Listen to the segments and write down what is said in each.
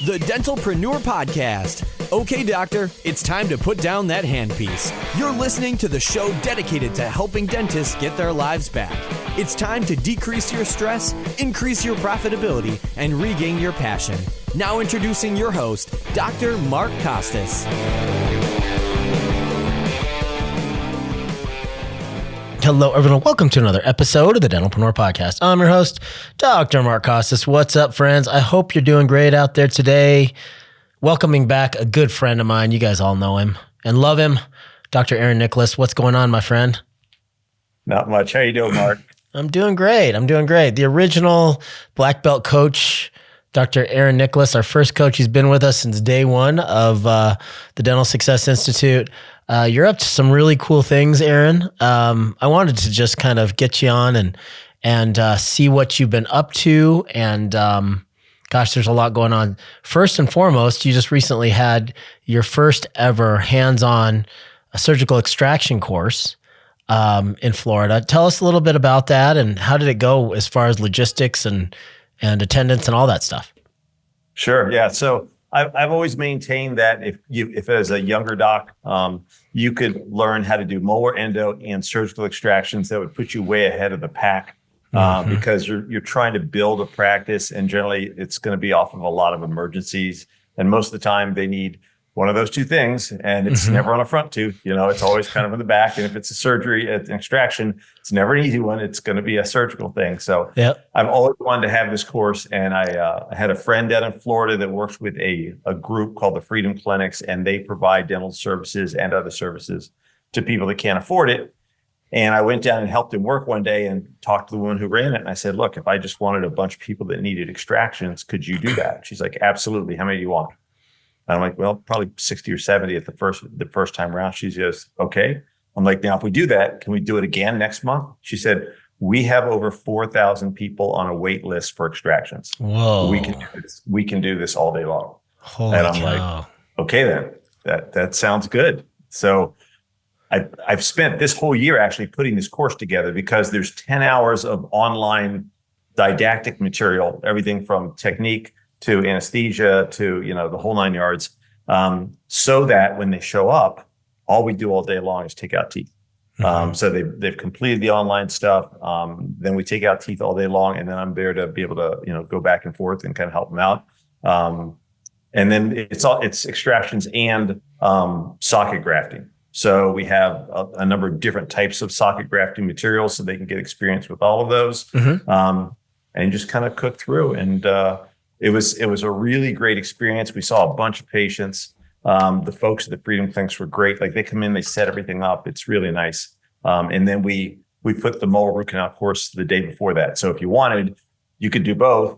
The Dentalpreneur Podcast. Okay, doctor, it's time to put down that handpiece. You're listening to the show dedicated to helping dentists get their lives back. It's time to decrease your stress, increase your profitability, and regain your passion. Now introducing your host, Dr. Mark Costas. Hello, everyone. Welcome to another episode of the Dentalpreneur Podcast. I'm your host, Dr. Mark Costas. What's up, friends? I hope you're doing great out there today. Welcoming back a good friend of mine. You guys all know him and love him, Dr. Aaron Nicholas. What's going on, my friend? Not much. How you doing, Mark? I'm doing great. The original black belt coach, Dr. Aaron Nicholas, our first coach. He's been with us since day one of the Dental Success Institute. You're up to some really cool things, Aaron. I wanted to just kind of get you on and see what you've been up to. And gosh, there's a lot going on. First and foremost, you just recently had your first ever hands-on surgical extraction course in Florida. Tell us a little bit about that and how did it go as far as logistics and attendance and all that stuff? Sure. Yeah. So I've always maintained that if as a younger doc, you could learn how to do molar, endo, and surgical extractions, that would put you way ahead of the pack because you're trying to build a practice, and generally it's going to be off of a lot of emergencies, and most of the time they need one of those two things, and it's never on a front tooth. You know, it's always kind of in the back. And if it's a surgery, an extraction, it's never an easy one. It's going to be a surgical thing. So I've always wanted to have this course. And I had a friend down in Florida that works with a group called the Freedom Clinics, and they provide dental services and other services to people that can't afford it. And I went down and helped him work one day and talked to the woman who ran it. And I said, look, if I just wanted a bunch of people that needed extractions, could you do that? She's like, absolutely. How many do you want? And I'm like, well, probably 60 or 70 at the first time around. She goes, okay. I'm like, now, if we do that, can we do it again next month? She said, we have over 4,000 people on a wait list for extractions. Whoa. We can do this. We can do this all day long. Holy and I'm cow. like, okay, then that sounds good. So I've spent this whole year actually putting this course together because there's 10 hours of online didactic material, everything from technique to anesthesia, to, the whole 9 yards, so that when they show up, all we do all day long is take out teeth. So they've completed the online stuff. Then we take out teeth all day long, and then I'm there to be able to, go back and forth and kind of help them out. And then it's extractions and socket grafting. So we have a number of different types of socket grafting materials, so they can get experience with all of those, and just kind of cook through. And It was a really great experience. We saw a bunch of patients. The folks at the Freedom Clinics were great. Like, they come in, they set everything up. It's really nice. And then we put the molar root canal course the day before that. So if you wanted, you could do both.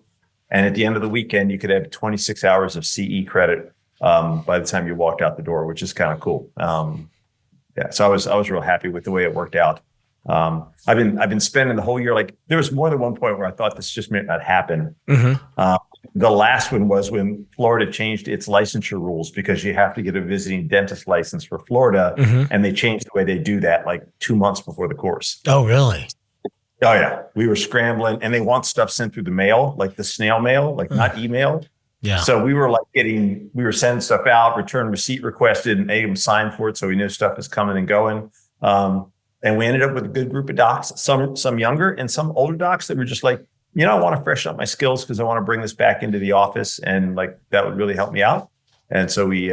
And at the end of the weekend, you could have 26 hours of CE credit by the time you walked out the door, which is kind of cool. So I was real happy with the way it worked out. I've been spending the whole year, like, there was more than one point where I thought this just may not happen. The last one was when Florida changed its licensure rules, because you have to get a visiting dentist license for Florida. And they changed the way they do that like 2 months before the course. Oh, really? Oh, yeah. We were scrambling, and they want stuff sent through the mail, like the snail mail, like not email. Yeah. So we were sending stuff out, return receipt requested, and made them sign for it. So we knew stuff is coming and going. And we ended up with a good group of docs, some younger and some older docs that were just like, I want to freshen up my skills because I want to bring this back into the office, and like that would really help me out. And so we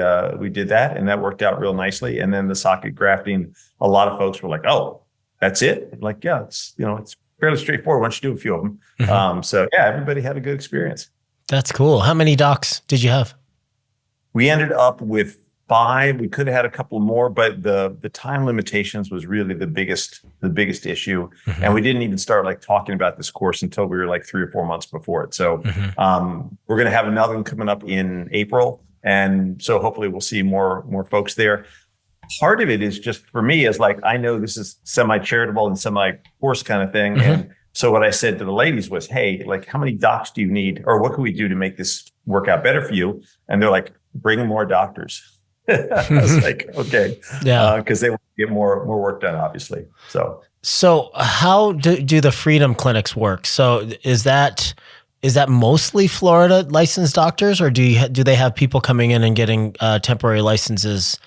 did that, and that worked out real nicely. And then the socket grafting, a lot of folks were like, "Oh, that's it?" I'm like, yeah, it's fairly straightforward once you do a few of them. So yeah, everybody had a good experience. That's cool. How many docs did you have? We ended up with 5. We could have had a couple more, but the time limitations was really the biggest issue. And we didn't even start like talking about this course until we were like 3 or 4 months before it. So we're going to have another one coming up in April. And so hopefully we'll see more folks there. Part of it is just, for me, is like, I know this is semi-charitable and semi-course kind of thing. And so what I said to the ladies was, hey, like, how many docs do you need? Or what can we do to make this work out better for you? And they're like, bring more doctors. I was like, okay. Yeah. Because they want to get more work done, obviously. So how do the Freedom Clinics work? So is that is that mostly Florida licensed doctors, or do they have people coming in and getting temporary licenses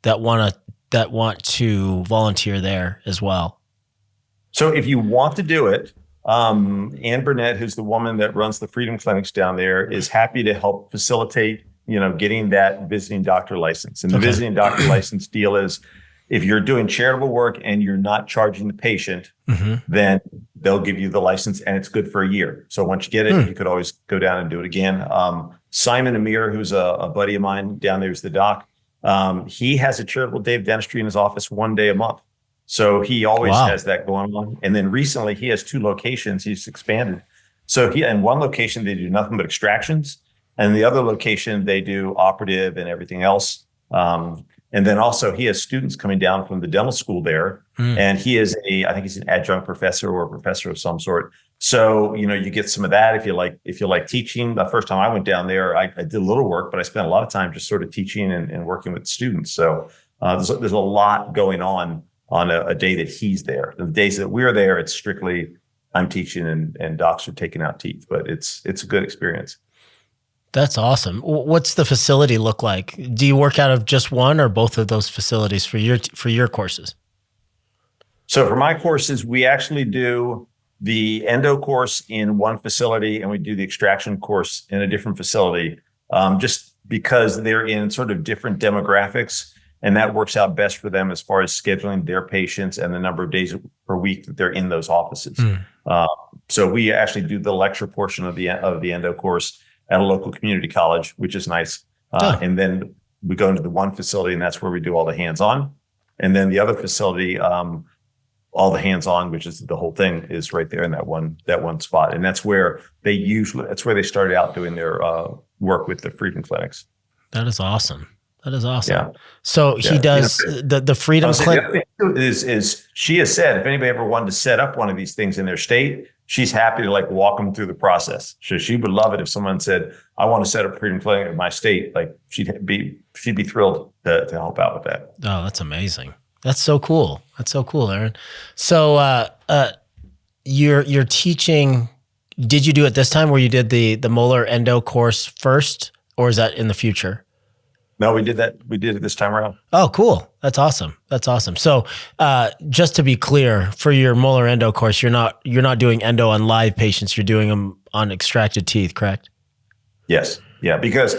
that want to volunteer there as well? So if you want to do it, Ann Burnett, who's the woman that runs the Freedom Clinics down there, is happy to help facilitate, getting that visiting doctor license. And the visiting doctor license deal is, if you're doing charitable work and you're not charging the patient, then they'll give you the license, and it's good for a year. So once you get it, you could always go down and do it again. Simon Amir, who's a buddy of mine down there, is the doc. He has a charitable day of dentistry in his office one day a month. So he always has that going on. And then recently he has 2 locations. He's expanded. So in one location, they do nothing but extractions. And the other location, they do operative and everything else. And then also he has students coming down from the dental school there. And he is I think he's an adjunct professor or a professor of some sort. So, you get some of that if you like teaching. The first time I went down there, I did a little work, but I spent a lot of time just sort of teaching and working with students. So there's a lot going on a day that he's there. The days that we're there, it's strictly I'm teaching and docs are taking out teeth, but it's a good experience. That's awesome. What's the facility look like? Do you work out of just one or both of those facilities for your courses? So for my courses, we actually do the endo course in one facility and we do the extraction course in a different facility, just because they're in sort of different demographics, and that works out best for them as far as scheduling their patients and the number of days per week that they're in those offices. So we actually do the lecture portion of the endo course at a local community college, which is nice. And then we go into the one facility, and that's where we do all the hands-on. And then the other facility, all the hands-on, which is the whole thing, is right there in that one spot. And that's where they started out doing their work with the Freedom Clinics. That is awesome. Yeah. So he does the Freedom Clinic. Is she has said, if anybody ever wanted to set up one of these things in their state, she's happy to walk them through the process. So she would love it if someone said, I want to set up a Freedom Clinic in my state. She'd be thrilled to help out with that. Oh, that's amazing. That's so cool. Aaron. So you're teaching, did you do it this time where you did the molar endo course first, or is that in the future? No, we did that. We did it this time around. Oh, cool. That's awesome. So, just to be clear, for your molar endo course, you're not doing endo on live patients. You're doing them on extracted teeth, correct? Yes. Yeah. Because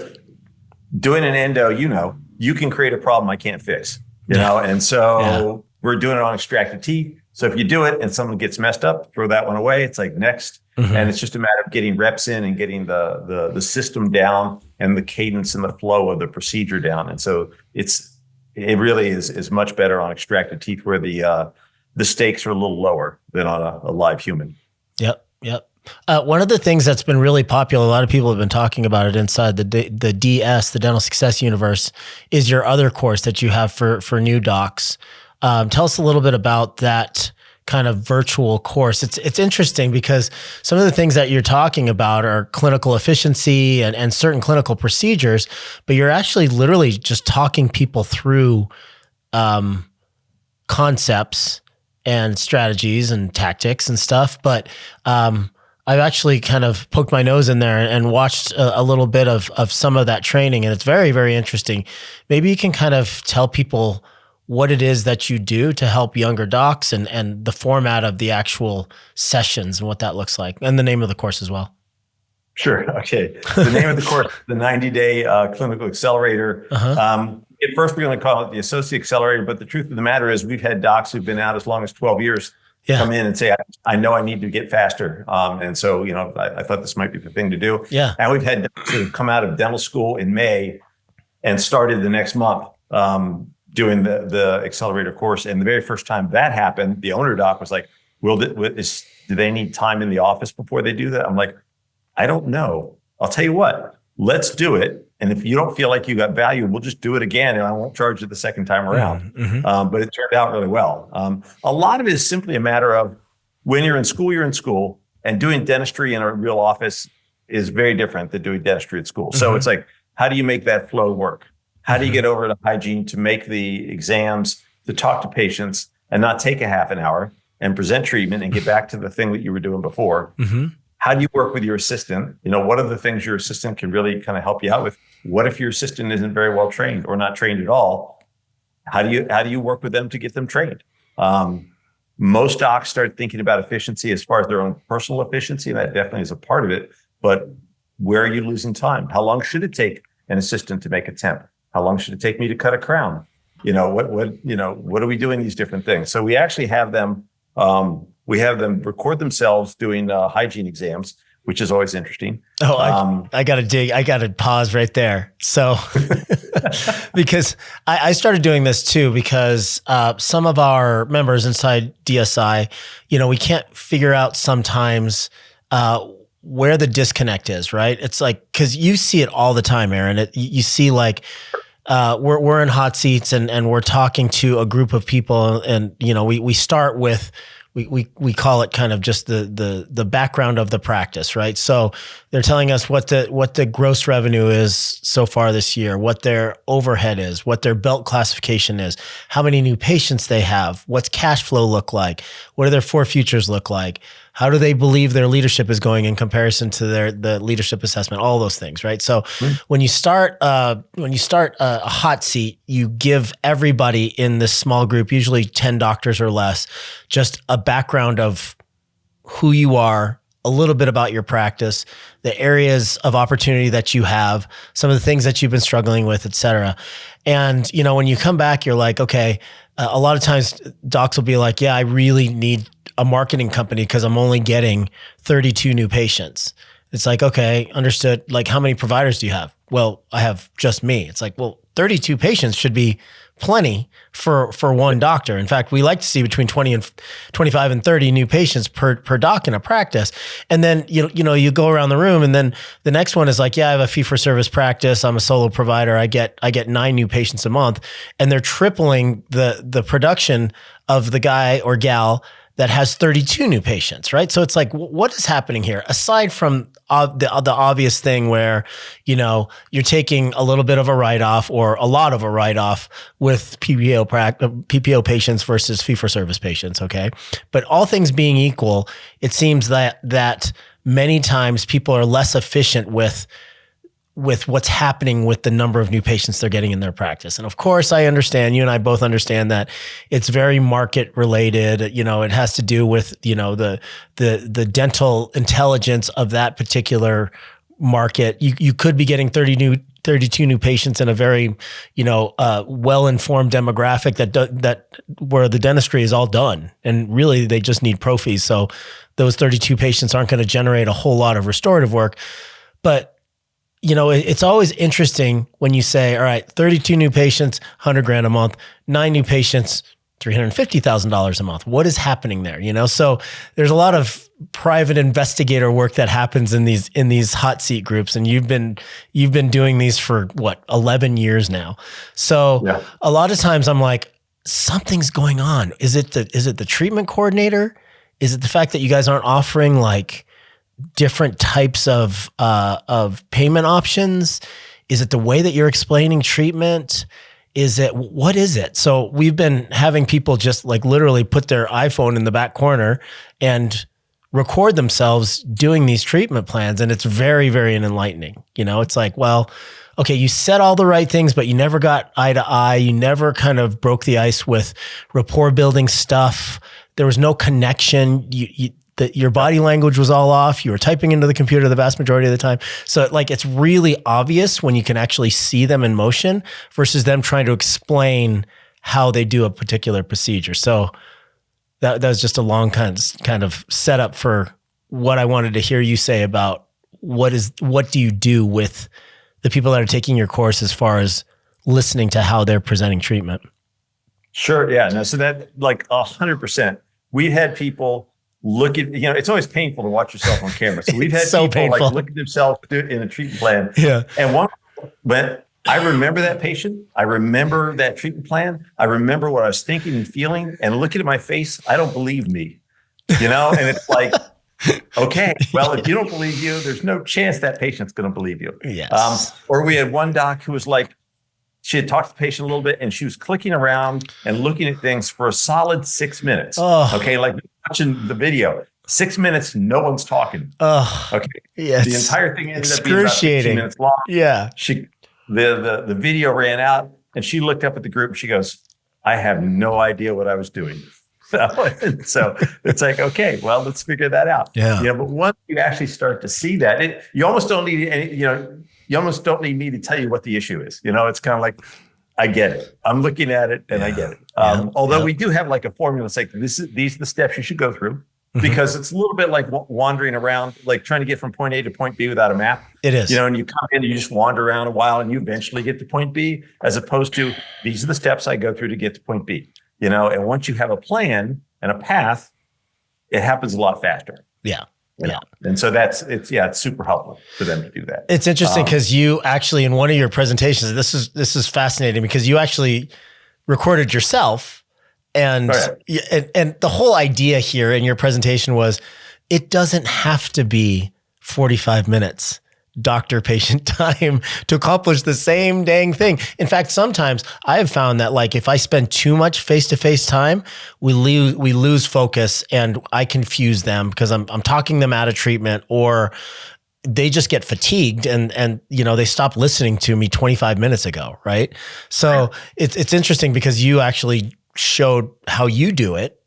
doing an endo, you can create a problem I can't fix, and so we're doing it on extracted teeth. So if you do it and someone gets messed up, throw that one away. It's next. And it's just a matter of getting reps in and getting the system down and the cadence and the flow of the procedure down. And so it really is much better on extracted teeth, where the stakes are a little lower than on a live human. Yep. One of the things that's been really popular, a lot of people have been talking about it inside the DS, the Dental Success Universe, is your other course that you have for new docs. Tell us a little bit about that kind of virtual course. It's interesting because some of the things that you're talking about are clinical efficiency and certain clinical procedures, but you're actually literally just talking people through concepts and strategies and tactics and stuff. But I've actually kind of poked my nose in there and watched a little bit of some of that training, and it's very, very interesting. Maybe you can kind of tell people what it is that you do to help younger docs and the format of the actual sessions and what that looks like, and the name of the course as well. Sure. Okay. The name of the course, the 90-day Clinical Accelerator. At first, we're going to call it the Associate Accelerator, but the truth of the matter is we've had docs who've been out as long as 12 years come in and say, I know I need to get faster. And so, I thought this might be the thing to do. Yeah. And we've had docs who come out of dental school in May and started the next month doing the accelerator course. And the very first time that happened, the owner doc was like, do they need time in the office before they do that? I'm like, I don't know. I'll tell you what, let's do it. And if you don't feel like you got value, we'll just do it again, and I won't charge you the second time around. But it turned out really well. A lot of it is simply a matter of when you're in school, and doing dentistry in a real office is very different than doing dentistry at school. So it's like, how do you make that flow work? How do you get over to hygiene to make the exams, to talk to patients and not take a half an hour and present treatment and get back to the thing that you were doing before? How do you work with your assistant? What are the things your assistant can really kind of help you out with? What if your assistant isn't very well trained or not trained at all? How do you work with them to get them trained? Most docs start thinking about efficiency as far as their own personal efficiency, and that definitely is a part of it. But where are you losing time? How long should it take an assistant to make a temp? How long should it take me to cut a crown? What are we doing these different things? So we actually have them. We have them record themselves doing hygiene exams, which is always interesting. Oh, I got to pause right there. So, because I started doing this too, because some of our members inside DSI, we can't figure out sometimes where the disconnect is, right? It's like, because you see it all the time, Aaron. You see like, we're in hot seats and we're talking to a group of people, and we start with, we call it kind of just the background of the practice, right? So they're telling us what the gross revenue is so far this year, what their overhead is, what their belt classification is, how many new patients they have, what's cash flow look like, what do their 4 futures look like, how do they believe their leadership is going in comparison to the leadership assessment, all those things, right? So when you start a hot seat, you give everybody in this small group, usually 10 doctors or less, just a background of who you are, a little bit about your practice, the areas of opportunity that you have, some of the things that you've been struggling with, et cetera. And, when you come back, you're like, okay, a lot of times docs will be like, yeah, I really need a marketing company because I'm only getting 32 new patients. It's like, okay, understood. Like, how many providers do you have? Well, I have just me. It's like, well, 32 patients should be plenty for one doctor. In fact, we like to see between 25 and 30 new patients per doc in a practice. And then, you go around the room, and then the next one is like, yeah, I have a fee for service practice. I'm a solo provider. I get 9 new patients a month, and they're tripling the production of the guy or gal that has 32 new patients, right? So it's like, what is happening here? Aside from the obvious thing where, you're taking a little bit of a write-off or a lot of a write-off with PPO patients versus fee-for-service patients, okay? But all things being equal, it seems that many times people are less efficient with what's happening with the number of new patients they're getting in their practice. And of course, I understand, you and I both understand that it's very market related. It has to do with, the dental intelligence of that particular market. You could be getting 32 new patients in a very, well-informed demographic that where the dentistry is all done. And really they just need pro fees. So those 32 patients aren't going to generate a whole lot of restorative work. But it's always interesting when you say, all right, 32 new patients, $100,000 a month, 9 new patients, $350,000 a month. What is happening there? So there's a lot of private investigator work that happens in these hot seat groups. And you've been doing these for 11 years now. So yeah. A lot of times I'm like, something's going on. Is it the treatment coordinator? Is it the fact that you guys aren't offering like different types of payment options? Is it the way that you're explaining treatment? What is it? So we've been having people just like literally put their iPhone in the back corner and record themselves doing these treatment plans. And it's very, very enlightening. It's like, well, okay, you said all the right things, but you never got eye to eye. You never kind of broke the ice with rapport building stuff. There was no connection. Your body language was all off. You were typing into the computer the vast majority of the time. So it's really obvious when you can actually see them in motion versus them trying to explain how they do a particular procedure. So that was just a long kind of setup for what I wanted to hear you say about what do you do with the people that are taking your course as far as listening to how they're presenting treatment. Sure. Yeah. No, so that 100%. We've had people look at, it's always painful to watch yourself on camera. So we've had people painful. Look at themselves in a treatment plan. Yeah. And when I remember that patient, I remember that treatment plan. I remember what I was thinking and feeling, and looking at my face, I don't believe me, and it's like, okay, well, if you don't believe you, there's no chance that patient's going to believe you. Yes. Or we had one doc who was like, she had talked to the patient a little bit and she was clicking around and looking at things for a solid 6 minutes. Oh. Okay. Like watching the video. 6 minutes, no one's talking. Okay. Yeah, The entire thing ended up being about 15 minutes long. Yeah. The video ran out and she looked up at the group and she goes, I have no idea what I was doing. So it's like, okay, well, let's figure that out. Yeah. But once you actually start to see that, you almost don't need any, you almost don't need me to tell you what the issue is. It's kind of like, I get it. I'm looking at it and I get it. Although we do have like a formula. It's like, these are the steps you should go through, because it's a little bit like wandering around, like trying to get from point A to point B without a map. It is. And you come in and you just wander around a while and you eventually get to point B, as opposed to these are the steps I go through to get to point B. And once you have a plan and a path, it happens a lot faster. Yeah. And so it's super helpful for them to do that. It's interesting because you actually, in one of your presentations, this is fascinating because you actually recorded yourself, and and the whole idea here in your presentation was it doesn't have to be 45 minutes doctor-patient time to accomplish the same dang thing. In fact, sometimes I have found that like if I spend too much face-to-face time, we lose focus and I confuse them because I'm talking them out of treatment, or they just get fatigued and they stop listening to me 25 minutes ago, right? So it's interesting because you actually showed how you do it,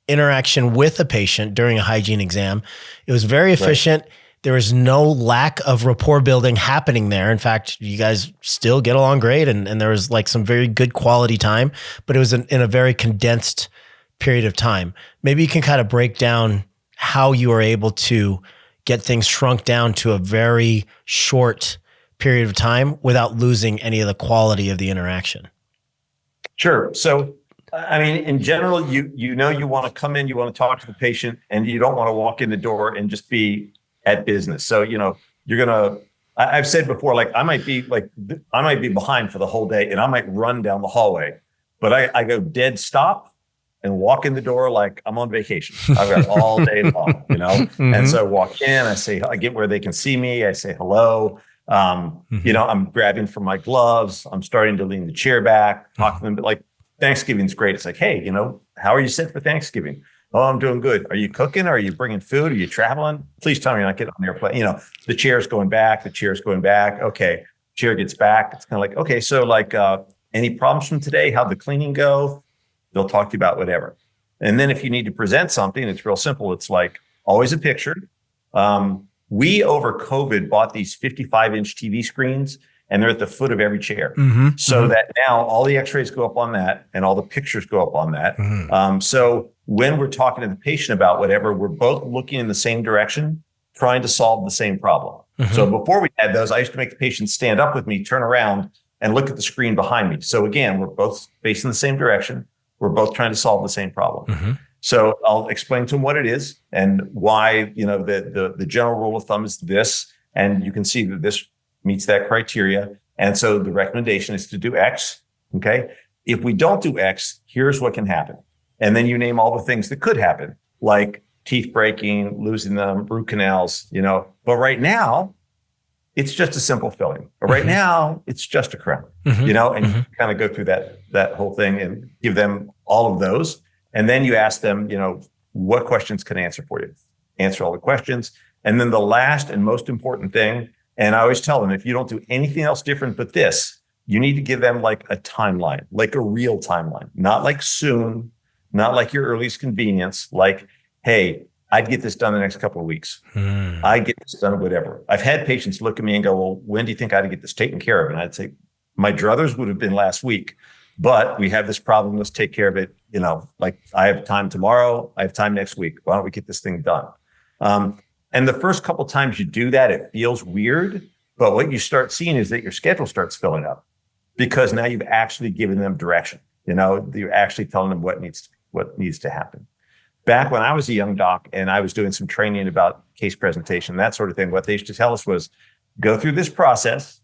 interaction with a patient during a hygiene exam. It was very efficient. Right. There was no lack of rapport building happening there. In fact, you guys still get along great, and there was like some very good quality time, but it was in a very condensed period of time. Maybe you can kind of break down how you were able to get things shrunk down to a very short period of time without losing any of the quality of the interaction. Sure. So, I mean, in general, you want to come in, you want to talk to the patient, and you don't want to walk in the door and just be at business. So, I've said before, like I might be behind for the whole day and I might run down the hallway, but I go dead stop and walk in the door like I'm on vacation. I've got all day long, and so walk in, I get where they can see me. I say hello. I'm grabbing for my gloves. I'm starting to lean the chair back, talk to them. But like Thanksgiving's great. It's like, hey, how are you set for Thanksgiving? Oh, I'm doing good. Are you cooking? Are you bringing food? Are you traveling? Please tell me you're not getting on the airplane. The chair's going back. Okay. Chair gets back. It's kind of like, okay, so like any problems from today? How'd the cleaning go? They'll talk to you about whatever. And then if you need to present something, it's real simple. It's like always a picture. We over COVID bought these 55-inch TV screens, and they're at the foot of every chair. So that now all the x-rays go up on that and all the pictures go up on that. So when we're talking to the patient about whatever, we're both looking in the same direction, trying to solve the same problem. So before we had those, I used to make the patient stand up with me, turn around and look at the screen behind me. So again, we're both facing the same direction. We're both trying to solve the same problem. So I'll explain to them what it is and why, the general rule of thumb is this, and you can see that this meets that criteria. And so the recommendation is to do X. Okay. If we don't do X, here's what can happen. And then you name all the things that could happen, like teeth breaking, losing them, root canals, but right now it's just a simple filling. But right now it's just a crown, and you kind of go through that whole thing and give them all of those. And then you ask them, what questions can I answer for you? Answer all the questions. And then the last and most important thing, and I always tell them, if you don't do anything else different but this, you need to give them like a timeline, like a real timeline, not like soon, not like your earliest convenience, like, hey, I'd get this done the next couple of weeks. I'd get this done, whatever. I've had patients look at me and go, well, when do you think I'd get this taken care of? And I'd say, my druthers would have been last week, but we have this problem. Let's take care of it. Like I have time tomorrow. I have time next week. Why don't we get this thing done? And the first couple of times you do that, it feels weird. But what you start seeing is that your schedule starts filling up because now you've actually given them direction. You're actually telling them what needs to happen. Back when I was a young doc and I was doing some training about case presentation, that sort of thing, what they used to tell us was go through this process.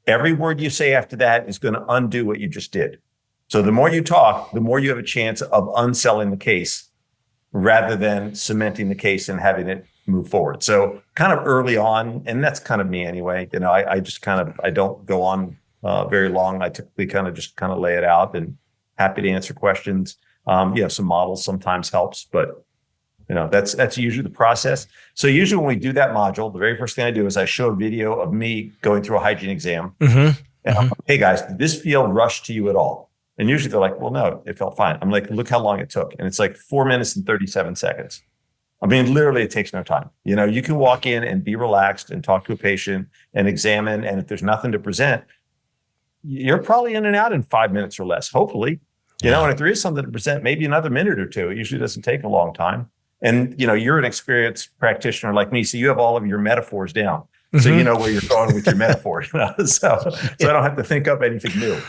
Every word you say after that is going to undo what you just did. So the more you talk, the more you have a chance of unselling the case rather than cementing the case and having it move forward. So kind of early on, and that's kind of me anyway, I just I don't go on very long. I typically just lay it out and happy to answer questions. Some models sometimes helps, but That's usually the process. So usually when we do that module, the very first thing I do is I show a video of me going through a hygiene exam. And I'm like, hey guys, did this feel rushed to you at all? And usually they're like, well, no, it felt fine. I'm like, look how long it took. And it's like 4 minutes and 37 seconds. I mean, literally it takes no time. You can walk in and be relaxed and talk to a patient and examine. And if there's nothing to present, you're probably in and out in 5 minutes or less, hopefully. And if there is something to present, maybe another minute or two. It usually doesn't take a long time. And, you're an experienced practitioner like me, so you have all of your metaphors down. So you know where you're going with your metaphor. So I don't have to think up anything new.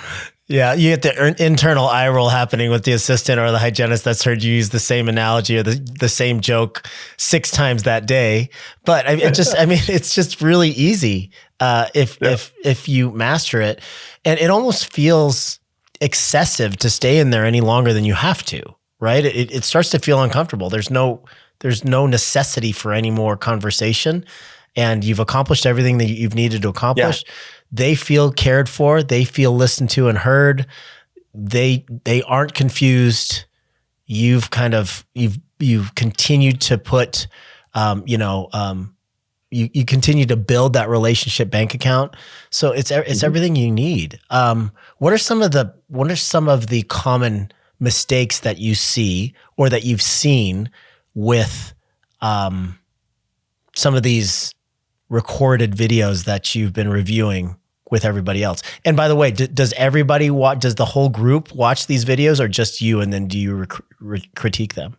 Yeah, you get the internal eye roll happening with the assistant or the hygienist that's heard you use the same analogy or the same joke 6 times that day. But it's just really easy if you master it. And it almost feels excessive to stay in there any longer than you have to, right? It starts to feel uncomfortable. There's no necessity for any more conversation, and you've accomplished everything that you've needed to accomplish. Yeah. They feel cared for. They feel listened to and heard. They aren't confused. You've continued to put, you continue to build that relationship bank account. So it's everything you need. What are some of the common mistakes that you see or that you've seen with some of these recorded videos that you've been reviewing with everybody else? And by the way, does everybody watch? Does the whole group watch these videos, or just you? And then do you critique them?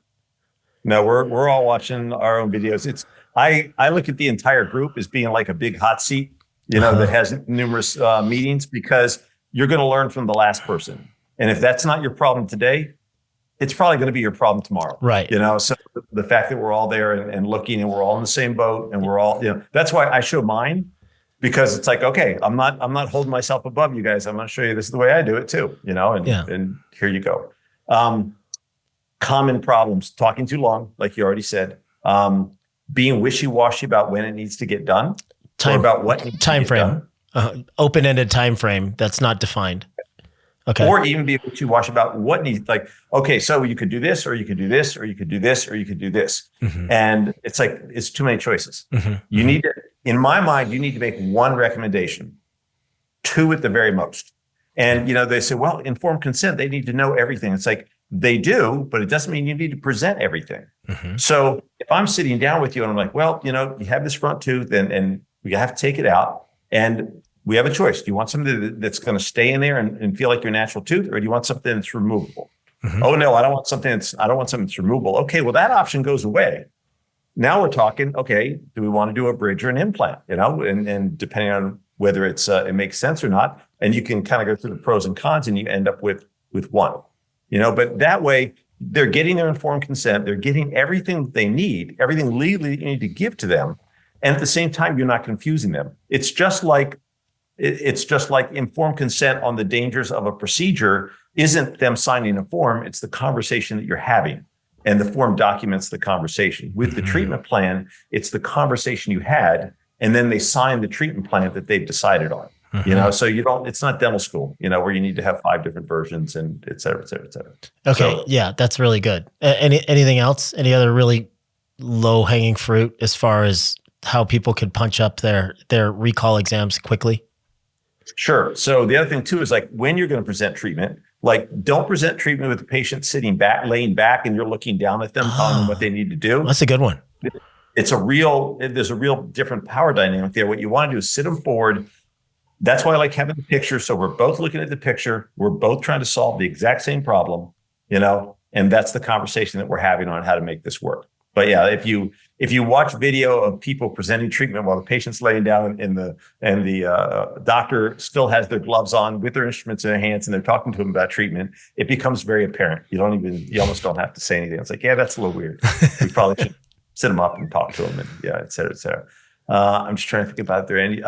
No, we're all watching our own videos. I look at the entire group as being like a big hot seat, that has numerous meetings, because you're going to learn from the last person. And if that's not your problem today, it's probably going to be your problem tomorrow. Right. So the fact that we're all there and looking, and we're all in the same boat, and we're all, that's why I show mine, because it's like, okay, I'm not holding myself above you guys. I'm going to show you this is the way I do it too, and here you go. Common problems: talking too long, like you already said, being wishy-washy about when it needs to get done, or about what needs time to get frame, done. Open-ended time frame that's not defined. Okay. Or even be wishy-washy about what needs, like, okay, so you could do this, or you could do this, or you could do this, or you could do this. And it's like, it's too many choices. You need to, in my mind, you need to make one recommendation, 2 at the very most. And, they say, well, informed consent, they need to know everything. It's like, they do, but it doesn't mean you need to present everything. So if I'm sitting down with you and I'm like, well, you have this front tooth and we have to take it out, and we have a choice. Do you want something that's going to stay in there and feel like your natural tooth, or do you want something that's removable? Oh no, I don't want something that's removable. Okay, well, that option goes away. Now we're talking, okay, do we want to do a bridge or an implant? And depending on whether it makes sense or not, and you can kind of go through the pros and cons, and you end up with one. But that way they're getting their informed consent. They're getting everything that they need, everything legally you need to give to them. And at the same time, you're not confusing them. It's just like informed consent on the dangers of a procedure isn't them signing a form. It's the conversation that you're having, and the form documents the conversation. With the treatment plan, it's the conversation you had, and then they sign the treatment plan that they've decided on. So it's not dental school, where you need to have 5 different versions and et cetera, et cetera, et cetera. Okay. So, yeah, that's really good. Anything else? Any other really low hanging fruit as far as how people could punch up their recall exams quickly? Sure. So the other thing too is, like, when you're going to present treatment, like, don't present treatment with the patient laying back and you're looking down at them, telling them what they need to do. That's a good one. There's a real different power dynamic there. What you want to do is sit them forward. That's why I like having the picture. So we're both looking at the picture. We're both trying to solve the exact same problem, and that's the conversation that we're having on how to make this work. But yeah, if you watch video of people presenting treatment while the patient's laying down and the doctor still has their gloves on with their instruments in their hands, and they're talking to them about treatment, it becomes very apparent. You almost don't have to say anything. It's like, yeah, that's a little weird. We probably should sit them up and talk to them, and et cetera, et cetera. I'm just trying to think about there, Andy.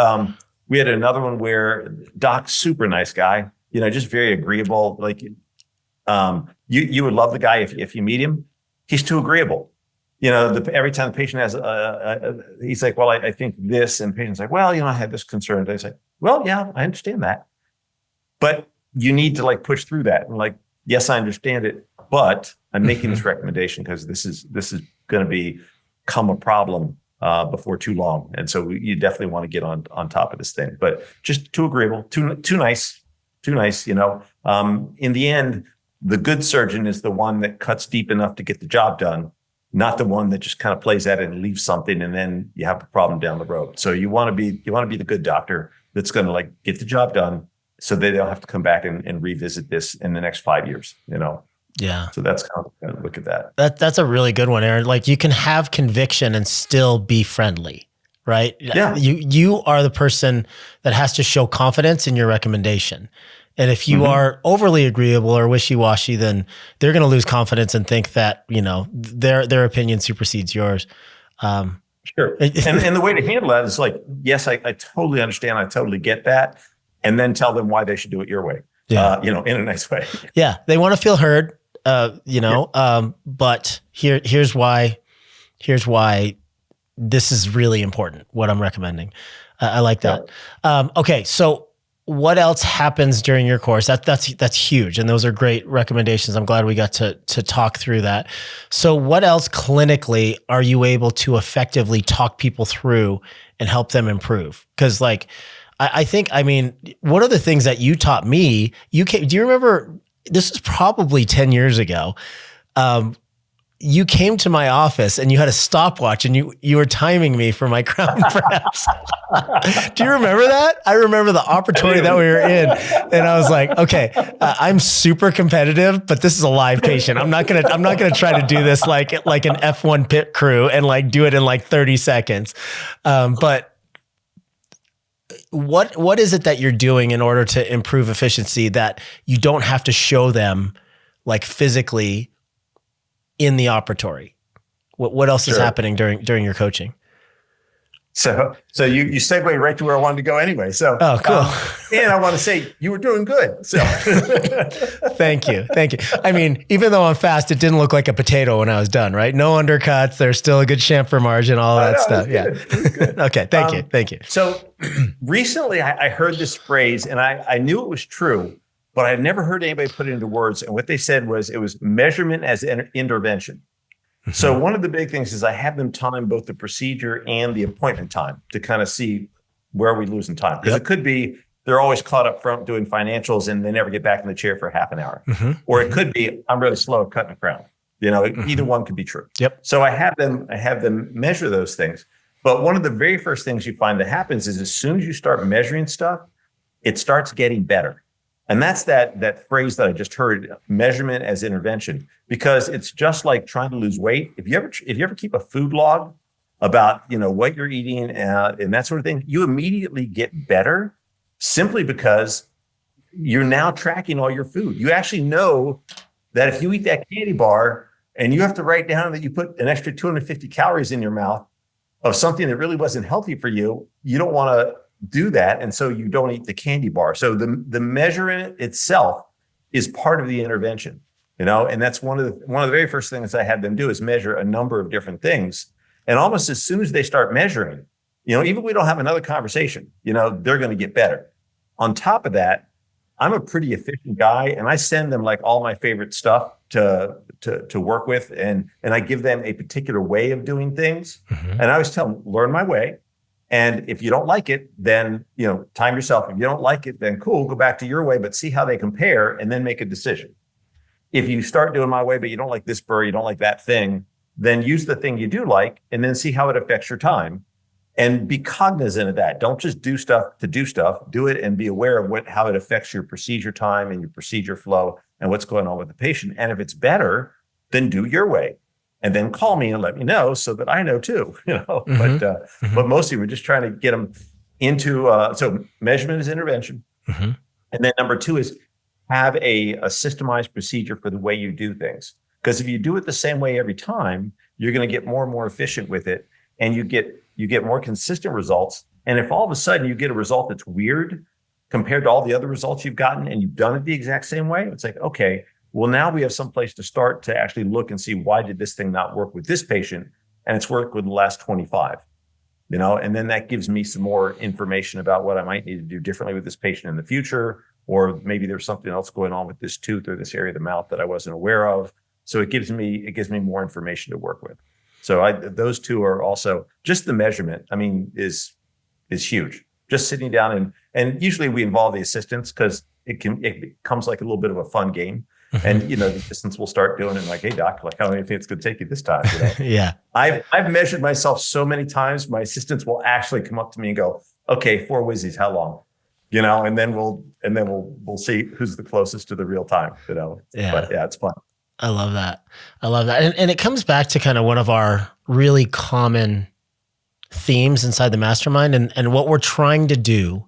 We had another one where Doc's super nice guy, just very agreeable. Like, you would love the guy if you meet him. He's too agreeable. Every time the patient has he's like, well, I think this, and the patient's like, well, I had this concern. They say, well, yeah, I understand that, but you need to push through that. And yes, I understand it, but I'm making this recommendation because this is going going to become a problem before too long. And so you definitely want to get on top of this thing, but just too agreeable, too nice, in the end, the good surgeon is the one that cuts deep enough to get the job done, not the one that just kind of plays at it and leaves something, and then you have a problem down the road. So you want to be the good doctor that's going to get the job done, so they don't have to come back and revisit this in the next 5 years. Yeah. So that's kind of look at that. That's a really good one, Aaron. You can have conviction and still be friendly, right? Yeah. You are the person that has to show confidence in your recommendation. And if you are overly agreeable or wishy-washy, then they're going to lose confidence and think that, their opinion supersedes yours. Sure. And the way to handle that is yes, I totally understand. I totally get that. And then tell them why they should do it your way, in a nice way. Yeah. They want to feel heard, but here's why this is really important, what I'm recommending. I like that. Yeah. Okay. So what else happens during your course? That's huge. And those are great recommendations. I'm glad we got to talk through that. So what else clinically are you able to effectively talk people through and help them improve? Because I think, one of the things that you taught me, do you remember, this is probably 10 years ago. You came to my office and you had a stopwatch and you were timing me for my crown preps. Do you remember that? I remember the operatory that we were in, and I was like, okay, I'm super competitive, but this is a live patient. I'm not gonna try to do this like an F1 pit crew and do it in 30 seconds. But what is it that you're doing in order to improve efficiency that you don't have to show them physically in the operatory? What else is happening during your coaching? So you segue right to where I wanted to go anyway. So cool. And I want to say you were doing good. So Thank you. Even though I'm fast, it didn't look like a potato when I was done, right? No undercuts. There's still a good chamfer margin, all that stuff. Yeah. Good. Okay. Thank you. So recently I heard this phrase and I knew it was true, but I had never heard anybody put it into words. And what they said was it was measurement as intervention. Mm-hmm. So one of the big things is I have them time both the procedure and the appointment time to kind of see where we losing time. Because it could be they're always caught up front doing financials and they never get back in the chair for half an hour. Mm-hmm. Or it could be I'm really slow at cutting a crown. Either one could be true. Yep. So I have them measure those things. But one of the very first things you find that happens is as soon as you start measuring stuff, it starts getting better. And that's that phrase that I just heard, measurement as intervention, because it's just like trying to lose weight. If you ever keep a food log about, what you're eating and that sort of thing, you immediately get better simply because you're now tracking all your food. You actually know that if you eat that candy bar and you have to write down that you put an extra 250 calories in your mouth of something that really wasn't healthy for you, you don't want to do that. And so you don't eat the candy bar. So the measurement itself is part of the intervention, and that's one of the very first things I had them do is measure a number of different things. And almost as soon as they start measuring, even if we don't have another conversation, they're going to get better. On top of that, I'm a pretty efficient guy and I send them all my favorite stuff to work with. And I give them a particular way of doing things. Mm-hmm. And I always tell them, learn my way. And if you don't like it, then, time yourself. If you don't like it, then cool, go back to your way, but see how they compare and then make a decision. If you start doing my way, but you don't like this burr, you don't like that thing, then use the thing you do like, and then see how it affects your time and be cognizant of that. Don't just do stuff to do stuff, do it and be aware of how it affects your procedure time and your procedure flow and what's going on with the patient. And if it's better, then do your way. And then call me and let me know so that I know too, Mm-hmm. But mostly we're just trying to get them into, so measurement is intervention. Mm-hmm. And then number 2 is have a systemized procedure for the way you do things. Because if you do it the same way every time, you're going to get more and more efficient with it. And you get more consistent results. And if all of a sudden you get a result that's weird compared to all the other results you've gotten and you've done it the exact same way, it's okay, well, now we have some place to start to actually look and see why did this thing not work with this patient? And it's worked with the last 25, and then that gives me some more information about what I might need to do differently with this patient in the future, or maybe there's something else going on with this tooth or this area of the mouth that I wasn't aware of. So it gives me more information to work with. So those two are also just the measurement. I mean, is huge. Just sitting down and usually we involve the assistants because it becomes like a little bit of a fun game. And the assistants will start doing it like, hey doc, like how long do you think it's going to take you this time? Yeah. I've measured myself so many times. My assistants will actually come up to me and go, okay, 4 whizzies, how long? And then we'll see who's the closest to the real time. Yeah. But yeah, it's fun. I love that. And it comes back to kind of one of our really common themes inside the mastermind. And what we're trying to do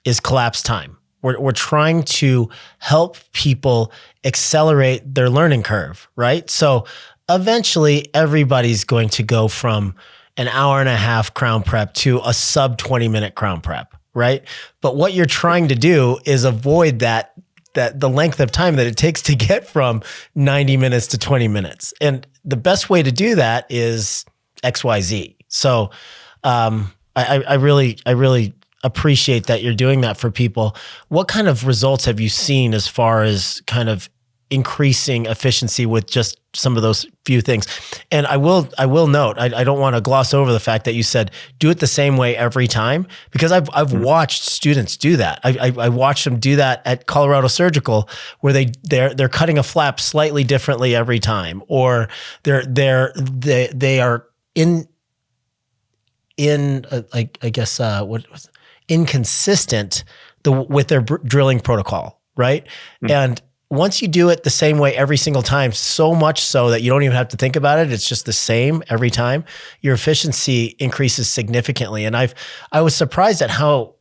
is collapse time. We're trying to help people accelerate their learning curve, right? So eventually everybody's going to go from an hour and a half crown prep to a sub 20-minute crown prep, right? But what you're trying to do is avoid that the length of time that it takes to get from 90 minutes to 20 minutes. And the best way to do that is XYZ. So I really appreciate that you're doing that for people. What kind of results have you seen as far as kind of increasing efficiency with just some of those few things? And I will note, I don't want to gloss over the fact that you said, do it the same way every time, because I've watched students do that. I watched them do that at Colorado Surgical, where they're cutting a flap slightly differently every time, or they are inconsistent with their drilling protocol, right? And once you do it the same way every single time, so much so that you don't even have to think about it, it's just the same every time, your efficiency increases significantly. And I was surprised at how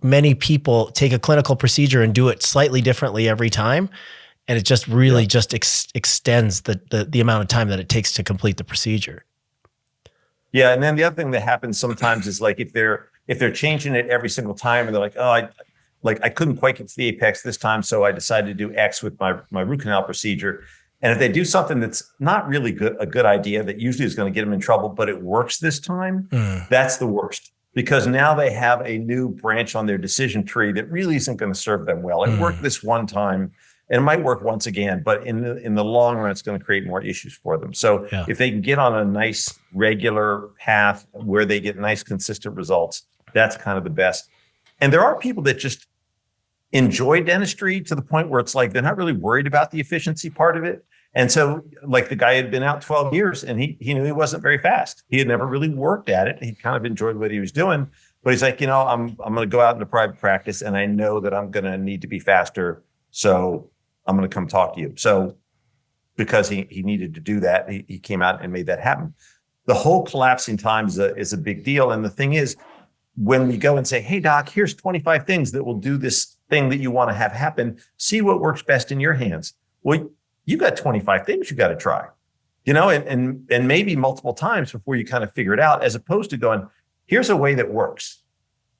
many people take a clinical procedure and do it slightly differently every time. And it just really just extends the amount of time that it takes to complete the procedure. Yeah. And then the other thing that happens sometimes is like, if they're changing it every single time and they're like, oh, I couldn't quite get to the apex this time, so I decided to do X with my root canal procedure. And if they do something that's not really a good idea, that usually is going to get them in trouble, but it works this time, that's the worst. Because now they have a new branch on their decision tree that really isn't going to serve them well. It worked this one time, and it might work once again, but in the long run, it's going to create more issues for them. So if they can get on a nice regular path where they get nice consistent results, that's kind of the best. And there are people that just enjoy dentistry to the point where it's like they're not really worried about the efficiency part of it. And so like the guy had been out 12 years and he knew he wasn't very fast. He had never really worked at it. He kind of enjoyed what he was doing, but he's like, I'm going to go out into private practice and I know that I'm going to need to be faster. So I'm going to come talk to you. So because he needed to do that, he came out and made that happen. The whole collapsing time is a big deal. And the thing is, when we go and say, hey doc, here's 25 things that will do this thing that you want to have happen, see what works best in your hands. Well, you got 25 things you got to try, and maybe multiple times before you kind of figure it out, as opposed to going, here's a way that works.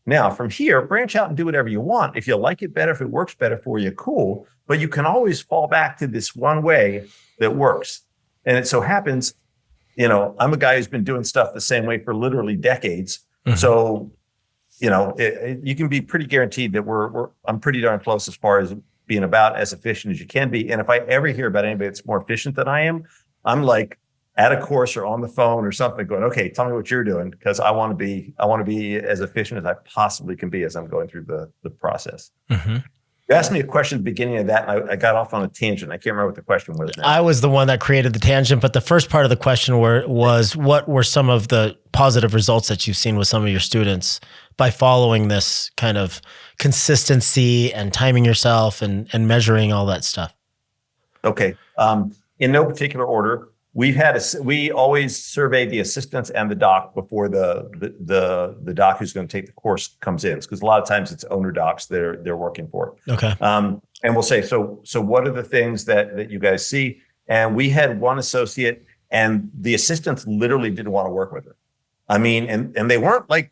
Now from here, branch out and do whatever you want. If you like it better, if it works better for you, cool. But you can always fall back to this one way that works. And it so happens, I'm a guy who's been doing stuff the same way for literally decades. So you can be pretty guaranteed that I'm pretty darn close as far as being about as efficient as you can be. And if I ever hear about anybody that's more efficient than I am, I'm like at a course or on the phone or something going, okay, tell me what you're doing, because I want to be as efficient as I possibly can be as I'm going through the process. You asked me a question at the beginning of that, and I got off on a tangent. I can't remember what the question was now. I was the one that created the tangent, but the first part of the question was what were some of the positive results that you've seen with some of your students by following this kind of consistency and timing yourself and measuring all that stuff? Okay. In no particular order, we always survey the assistants and the doc before the doc who's going to take the course comes in, because a lot of times it's owner docs they're working for. Okay. And we'll say, so what are the things that you guys see? And we had one associate, and the assistants literally didn't want to work with her. I mean, and they weren't like,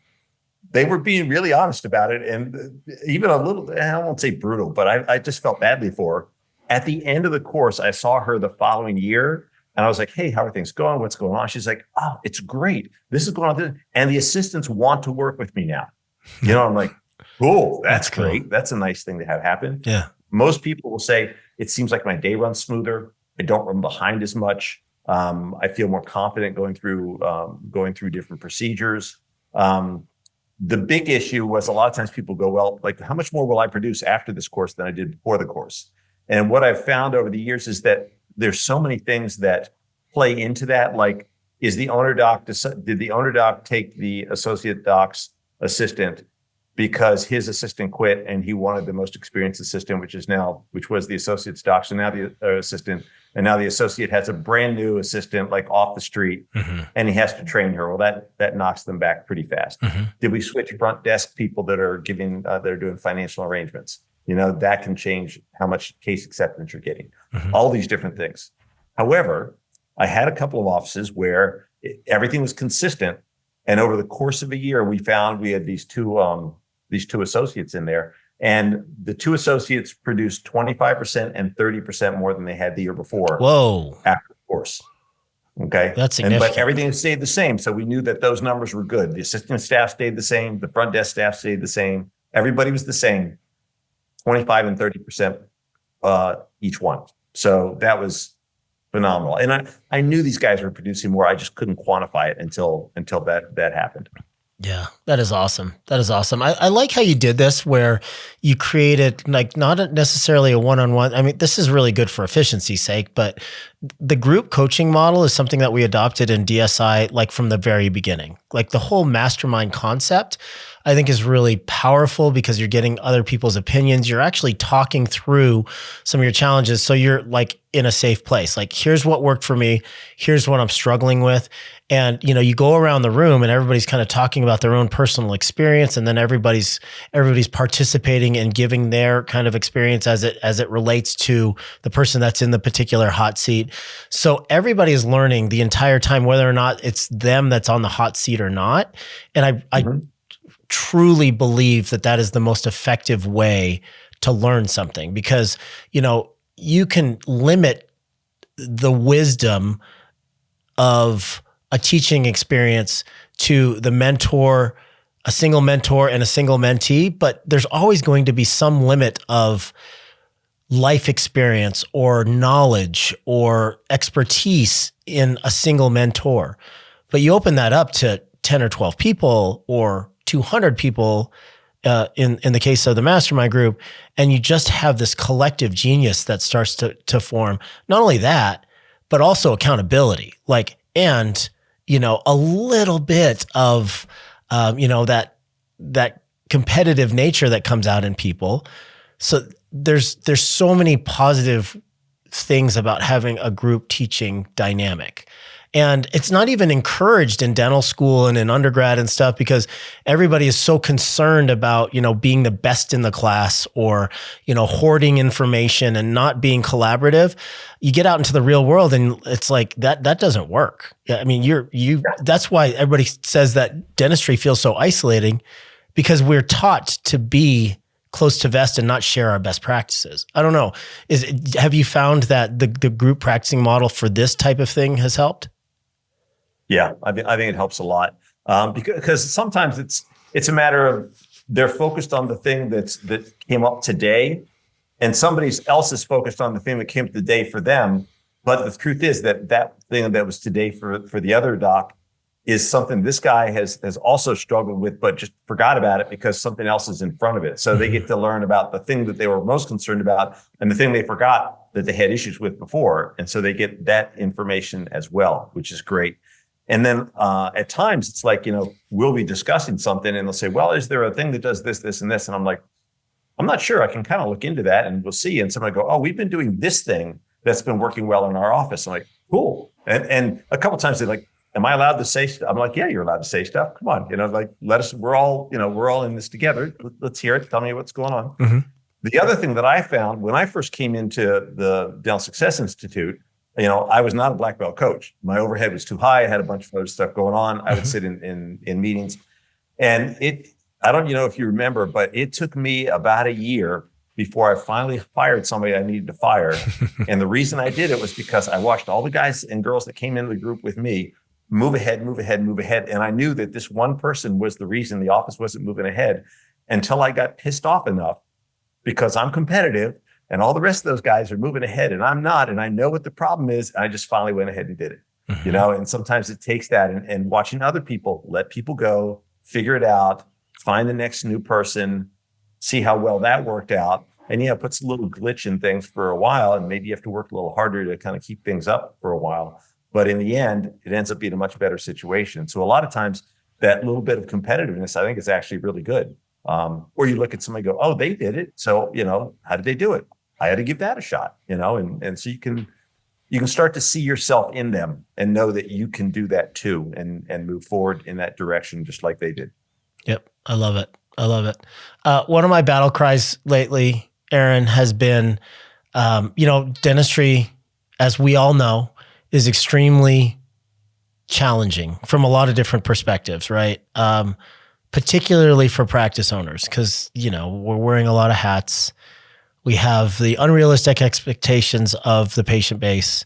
they were being really honest about it, and even a little, I won't say brutal, but I just felt badly for her. At the end of the course, I saw her the following year, and I was like, hey, how are things going? What's going on? She's like, oh, it's great. This is going on. And the assistants want to work with me now. I'm like, cool. That's great. That's a nice thing to have happen. Yeah. Most people will say, it seems like my day runs smoother. I don't run behind as much. I feel more confident going through different procedures. The big issue was a lot of times people go, well, like, how much more will I produce after this course than I did before the course? And what I've found over the years is that there's so many things that play into that. Like, did the owner doc take the associate doc's assistant because his assistant quit and he wanted the most experienced assistant, which was the associate's doc. So now the assistant, and now the associate has a brand new assistant, like off the street, and he has to train her. Well, that knocks them back pretty fast. Did we switch front desk people that are doing financial arrangements? That can change how much case acceptance you're getting. All these different things. However, I had a couple of offices where everything was consistent, and over the course of a year, we found we had these two associates in there, and the two associates produced 25% and 30% more than they had the year before. Whoa! After the course, okay, that's significant. But everything stayed the same, so we knew that those numbers were good. The assistant staff stayed the same, the front desk staff stayed the same. Everybody was the same, 25 and 30% each one. So that was phenomenal. And I knew these guys were producing more. I just couldn't quantify it until that happened. Yeah, that is awesome. That is awesome. I like how you did this, where you created, like, not necessarily a one-on-one. I mean, this is really good for efficiency's sake, but the group coaching model is something that we adopted in DSI, like, from the very beginning. Like, the whole mastermind concept, I think, is really powerful because you're getting other people's opinions. You're actually talking through some of your challenges. So you're, like, in a safe place. Like, here's what worked for me. Here's what I'm struggling with. And, you go around the room and everybody's kind of talking about their own personal experience. And then everybody's participating and giving their kind of experience as it relates to the person that's in the particular hot seat. So everybody is learning the entire time, whether or not it's them that's on the hot seat or not. And I truly believe that is the most effective way to learn something, because, you can limit the wisdom of a teaching experience to the mentor, a single mentor and a single mentee, but there's always going to be some limit of life experience or knowledge or expertise in a single mentor. But you open that up to 10 or 12 people or 200 people in the case of the mastermind group, and you just have this collective genius that starts to form. Not only that, but also accountability, and a little bit of that competitive nature that comes out in people. So there's so many positive things about having a group teaching dynamic. And it's not even encouraged in dental school and in undergrad and stuff, because everybody is so concerned about, being the best in the class, or, hoarding information and not being collaborative. You get out into the real world and it's like that doesn't work. I mean, that's why everybody says that dentistry feels so isolating, because we're taught to be close to vest and not share our best practices. I don't know. Have you found that the group practicing model for this type of thing has helped? Yeah, I think it helps a lot, because sometimes it's a matter of they're focused on the thing that came up today, and somebody else is focused on the thing that came up today for them. But the truth is that thing that was today for the other doc is something this guy has also struggled with, but just forgot about it because something else is in front of it. So they get to learn about the thing that they were most concerned about and the thing they forgot that they had issues with before, and so they get that information as well, which is great. And then at times it's like, we'll be discussing something and they'll say, well, is there a thing that does this, this, and this? And I'm like, I'm not sure. I can kind of look into that and we'll see. And somebody go, oh, we've been doing this thing that's been working well in our office. I'm like, cool. And a couple of times they're like, am I allowed to say stuff? I'm like, yeah, you're allowed to say stuff. Come on. Let us, we're all in this together. Let's hear it. Tell me what's going on. Mm-hmm. The other thing that I found when I first came into the Dental Success Institute, I was not a black belt coach. My overhead was too high. I had a bunch of other stuff going on. I would sit in meetings, and I don't know if you remember, but it took me about a year before I finally fired somebody I needed to fire. And the reason I did it was because I watched all the guys and girls that came into the group with me move ahead, move ahead, move ahead. And I knew that this one person was the reason the office wasn't moving ahead, until I got pissed off enough, because I'm competitive. and all the rest of those guys are moving ahead and I'm not, and I know what the problem is. I just finally went ahead and did it, and sometimes it takes that and watching other people, let people go, figure it out, find the next new person, see how well that worked out. And it puts a little glitch in things for a while, and maybe you have to work a little harder to kind of keep things up for a while. But in the end, it ends up being a much better situation. So a lot of times that little bit of competitiveness, I think, is actually really good. Or you look at somebody and go, oh, they did it. So, how did they do it? I had to give that a shot, and so you can start to see yourself in them and know that you can do that too and move forward in that direction just like they did. Yep. I love it. One of my battle cries lately, Aaron, has been, dentistry, as we all know, is extremely challenging from a lot of different perspectives, right? Particularly for practice owners, because, we're wearing a lot of hats. We have the unrealistic expectations of the patient base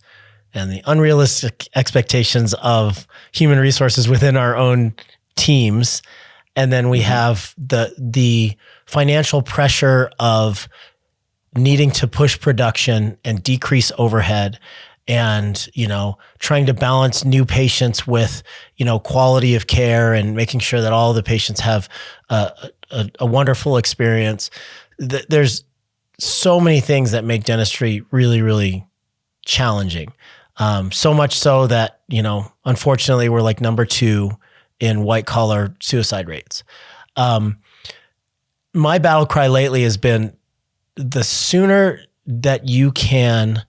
and the unrealistic expectations of human resources within our own teams. And then we have the financial pressure of needing to push production and decrease overhead and, trying to balance new patients with, quality of care and making sure that all the patients have a wonderful experience. There's so many things that make dentistry really, really challenging. So much so that, unfortunately, we're like number 2 in white collar suicide rates. My battle cry lately has been the sooner that you can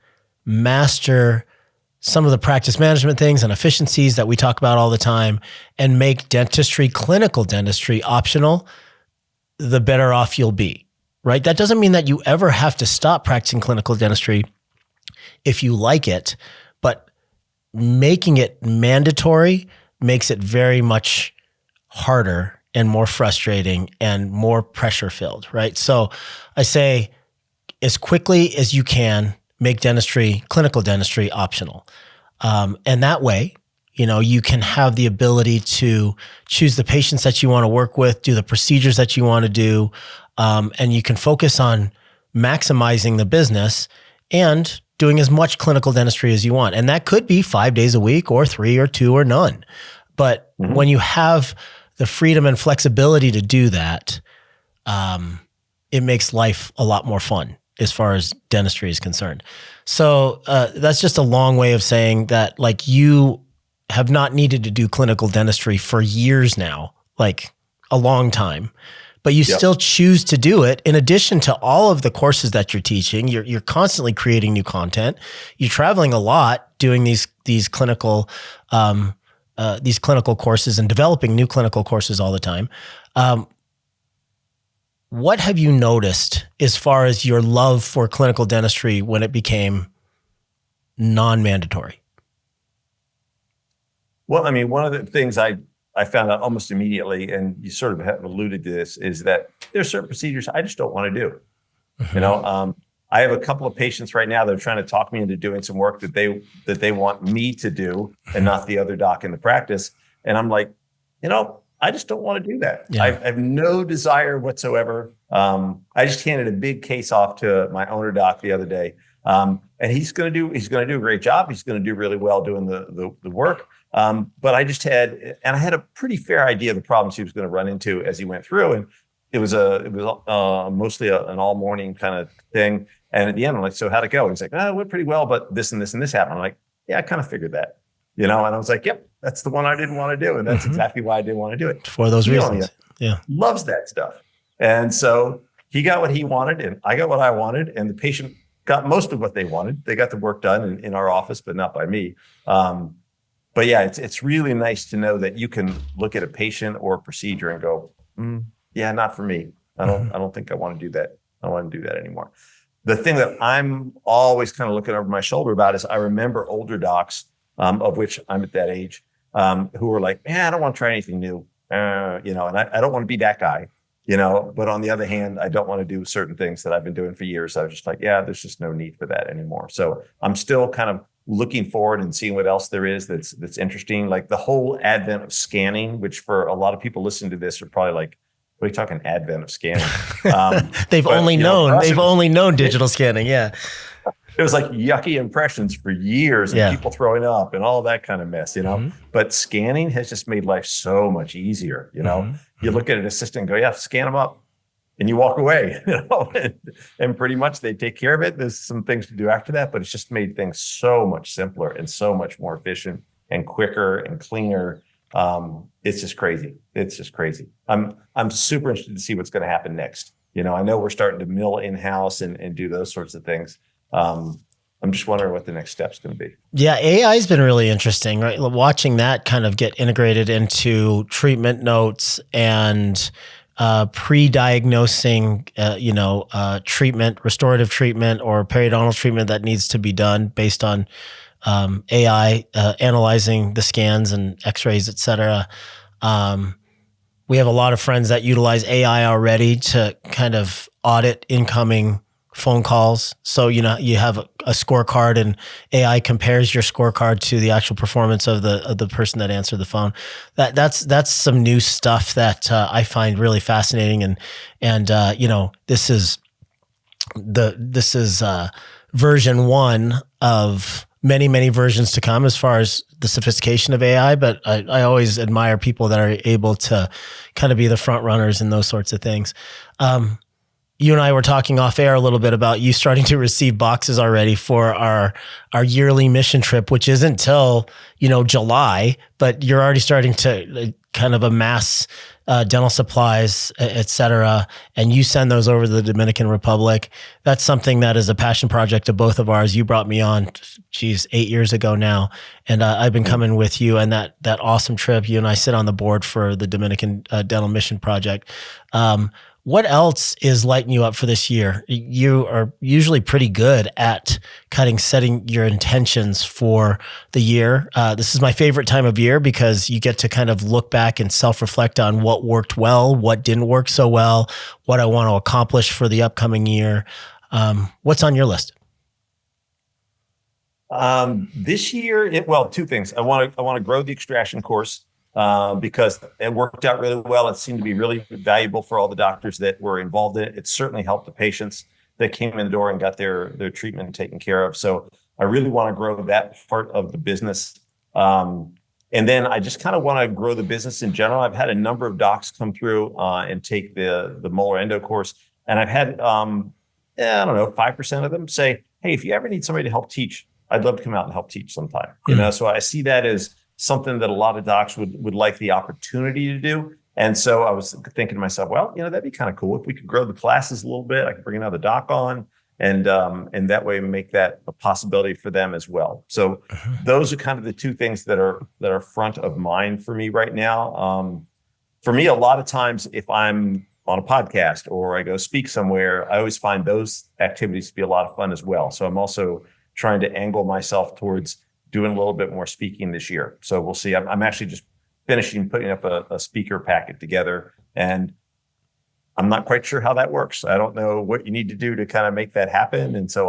master some of the practice management things and efficiencies that we talk about all the time and make dentistry, clinical dentistry, optional, the better off you'll be, right? That doesn't mean that you ever have to stop practicing clinical dentistry if you like it, but making it mandatory makes it very much harder and more frustrating and more pressure filled, right? So I say, as quickly as you can, make dentistry, clinical dentistry, optional. And that way, you can have the ability to choose the patients that you want to work with, do the procedures that you want to do, and you can focus on maximizing the business and doing as much clinical dentistry as you want. And that could be 5 days a week or 3 or 2 or none. But when you have the freedom and flexibility to do that, it makes life a lot more fun as far as dentistry is concerned. So that's just a long way of saying that, like, you have not needed to do clinical dentistry for years now, like a long time, but you still choose to do it. In addition to all of the courses that you're teaching, you're constantly creating new content. You're traveling a lot, doing these clinical courses and developing new clinical courses all the time. What have you noticed as far as your love for clinical dentistry when it became non-mandatory? Well, I mean, one of the things I found out almost immediately, and you sort of have alluded to this, is that there's certain procedures I just don't want to do. I have a couple of patients right now that are trying to talk me into doing some work that they want me to do and not the other doc in the practice. And I'm like, I just don't want to do that. Yeah. I have no desire whatsoever. I just handed a big case off to my owner doc the other day. And he's going to do a great job. He's going to do really well doing the work. But I had a pretty fair idea of the problems he was going to run into as he went through. And it was mostly an all morning kind of thing. And at the end, I'm like, so how'd it go? And he's like, it went pretty well, but this and this and this happened. I'm like, yeah, I kind of figured that, and I was like, yep, that's the one I didn't want to do. And that's exactly why I didn't want to do it. For those reasons. Yeah. Loves that stuff. And so he got what he wanted and I got what I wanted. And the patient got most of what they wanted. They got the work done in our office, but not by me. But yeah, it's really nice to know that you can look at a patient or a procedure and go, yeah, not for me. I don't think I want to do that. I don't want to do that anymore. The thing that I'm always kind of looking over my shoulder about is I remember older docs, of which I'm at that age, who were like, man, I don't want to try anything new, and I don't want to be that guy, but on the other hand, I don't want to do certain things that I've been doing for years. I was just like, yeah, there's just no need for that anymore. So I'm still kind of looking forward and seeing what else there is that's interesting. Like the whole advent of scanning, which for a lot of people listening to this are probably like, What are you talking advent of scanning? They've only known digital scanning. Yeah. It was like yucky impressions for years and people throwing up and all that kind of mess, but scanning has just made life so much easier. You look at an assistant and go, yeah, scan them up, and you walk away, and pretty much they take care of it. There's some things to do after that, but it's just made things so much simpler and so much more efficient and quicker and cleaner. It's just crazy. I'm super interested to see what's going to happen next. I know we're starting to mill in-house and do those sorts of things. I'm just wondering what the next step's going to be. Yeah, AI has been really interesting, right? Watching that kind of get integrated into treatment notes and pre-diagnosing, treatment, restorative treatment, or periodontal treatment that needs to be done based on AI analyzing the scans and X-rays, et cetera. We have a lot of friends that utilize AI already to kind of audit incoming phone calls. So, you have a scorecard, and AI compares your scorecard to the actual performance of the person that answered the phone. That's some new stuff that I find really fascinating. And this is version 1 of many, many versions to come as far as the sophistication of AI. But I always admire people that are able to kind of be the front runners in those sorts of things. You and I were talking off air a little bit about you starting to receive boxes already for our yearly mission trip, which isn't till, July, but you're already starting to kind of amass dental supplies, et cetera. And you send those over to the Dominican Republic. That's something that is a passion project of both of ours. You brought me on, 8 years ago now. And I've been coming with you, and that awesome trip. You and I sit on the board for the Dominican Dental Mission Project. What else is lighting you up for this year? You are usually pretty good at setting your intentions for the year. This is my favorite time of year because you get to kind of look back and self-reflect on what worked well, what didn't work so well, what I want to accomplish for the upcoming year. What's on your list? This year, two things. I want to grow the extraction course. Because it worked out really well. It seemed to be really valuable for all the doctors that were involved in it. It certainly helped the patients that came in the door and got their treatment taken care of. So I really want to grow that part of the business. And then I just kind of want to grow the business in general. I've had a number of docs come through and take the molar endo course. And I've had, 5% of them say, hey, if you ever need somebody to help teach, I'd love to come out and help teach sometime. So I see that as something that a lot of docs would like the opportunity to do. And so I was thinking to myself, well, that'd be kind of cool if we could grow the classes a little bit. I could bring another doc on and that way make that a possibility for them as well. So those are kind of the two things that are front of mind for me right now. For me, a lot of times if I'm on a podcast or I go speak somewhere, I always find those activities to be a lot of fun as well. So I'm also trying to angle myself towards doing a little bit more speaking this year. So we'll see. I'm actually just finishing putting up a speaker packet together, and I'm not quite sure how that works. I don't know what you need to do to kind of make that happen. And so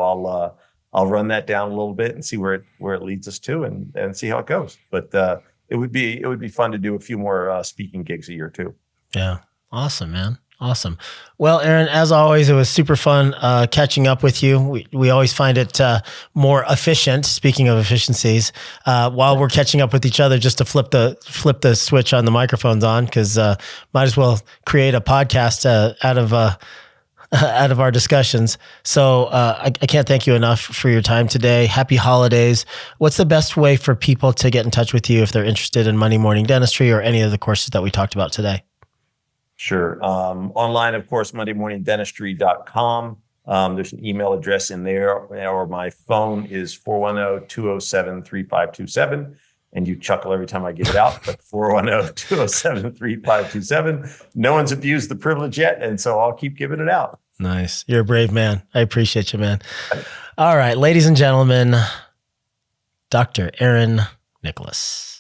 I'll run that down a little bit and see where it leads us to and see how it goes. But it would be fun to do a few more speaking gigs a year too. Yeah. Awesome, man. Awesome. Well, Aaron, as always, it was super fun catching up with you. We always find it more efficient, speaking of efficiencies, while we're catching up with each other, just to flip the switch on the microphones on, because might as well create a podcast out of our discussions. So I can't thank you enough for your time today. Happy holidays. What's the best way for people to get in touch with you if they're interested in Monday morning dentistry or any of the courses that we talked about today? Sure. Online, of course, mondaymorningdentistry.com. There's an email address in there, or my phone is 410-207-3527. And you chuckle every time I give it out, but 410-207-3527. No one's abused the privilege yet, and so I'll keep giving it out. Nice. You're a brave man. I appreciate you, man. All right, ladies and gentlemen, Dr. Aaron Nicholas.